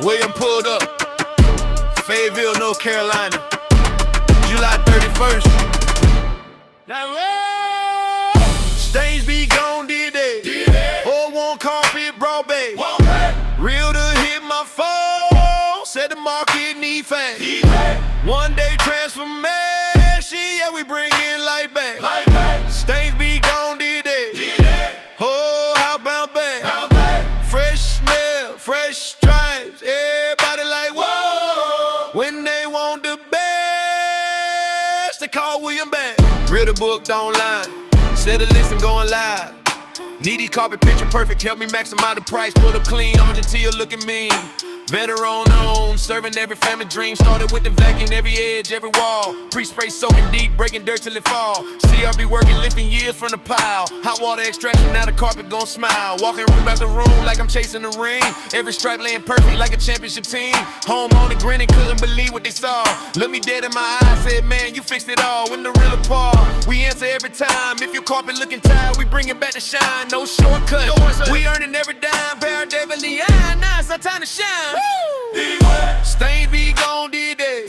William pulled up, Fayetteville, North Carolina, July 31st. Now, stains be gone, did they? All one carpet, broad bay. Realtor hit my phone, said the market need fast. One day transformation, yeah, we bring in light back. Stains be gone, did they? Oh, how about back? Fresh smell, fresh stripes, everybody like, whoa. When they want the best, they call William back. Realtor booked online, set a list and going live. Needy carpet, picture perfect, help me maximize the price. Pull up clean, Argentine looking mean. Veteran on, serving every family dream. Started with the vacuum, every edge, every wall. Pre-spray soaking deep, breaking dirt till it fall. CRB working, lifting years from the pile. Hot water extraction, now the carpet gon' smile. Walking room after room like I'm chasing the ring. Every stripe laying perfect like a championship team. Homeowner grinning, couldn't believe what they saw. Looked me dead in my eyes, said, man, you fixed it all. When the real apart, we answer every time. If your carpet looking tired, we bring it back to shine. No shortcut, we earning every dime. Paradevally, now it's our time to shine. Stains be gone, did they?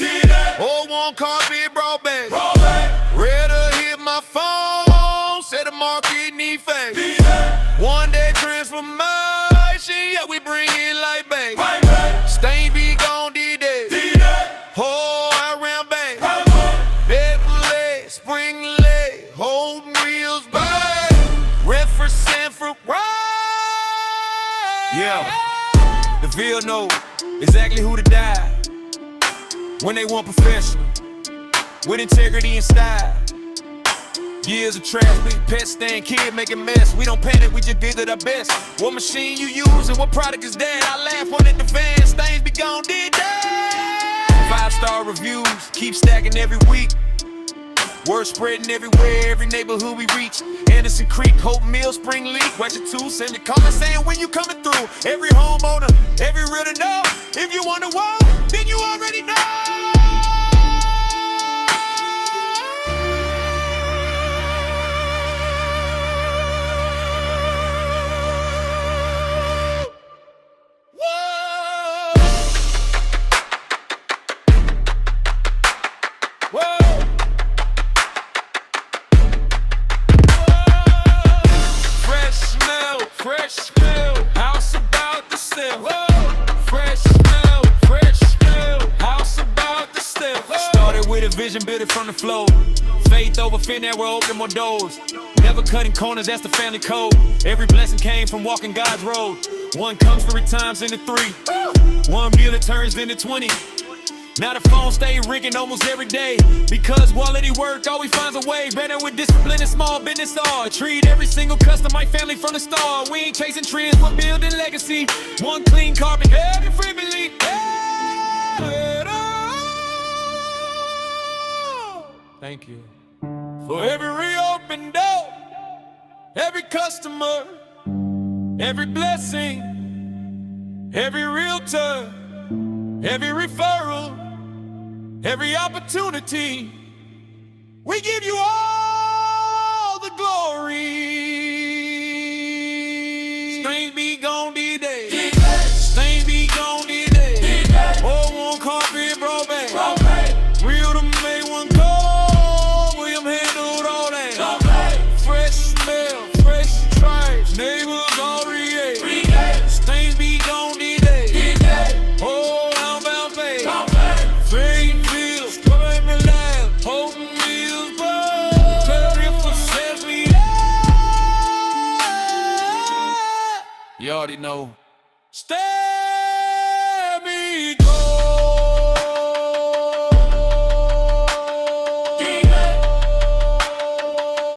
All one carpet, broad back. Realtor hit my phone, said the market need fast. One day transformation, yeah, we bring in light back. Stains be gone, did they? Oh, I ran back. Beverly, spring leg, holding wheels back. Raeford, Sanford, yeah. The Ville know exactly who to die when they want professional, with integrity and style. Years of trash, big pet stand, kid making mess. We don't panic, we just did it our best. What machine you use and what product is that? I laugh on it, the van, stains be gone, did that? 5-star reviews, keep stacking every week. Word spreading everywhere, every neighborhood we reach. Anderson Creek, Hope Mill, Spring Leak. Watch your two, send me comment saying when you coming through. Every homeowner, every realtor know. If you wanna walk, then you already know. Fresh smell, house about to sell. Fresh smell, house about to sell. Started with a vision, built it from the floor. Faith over fear, now we're opening more doors. Never cutting corners, that's the family code. Every blessing came from walking God's road. One comes 3 times into 3. One meal it turns into 20. Now the phone stay ringing almost every day, because quality work always finds a way. Better with discipline and small business art. Treat every single customer like family from the start. We ain't chasing trends, we're building legacy. One clean carpet, every free belief. Thank you for every reopened door, every customer, every blessing, every realtor, every referral, every opportunity. We give you all the glory. Stains be gone, did they? Stains be gone, did they? All one carpet, broad back. Realtor made one call, William handled all that. Fresh smell, fresh stripes, neighbors all react. Stains be gone, did they? Oh, how about babe? Fayetteville, spray me loud, holding wheels broad. Fayetteville says me, you already know. Stay.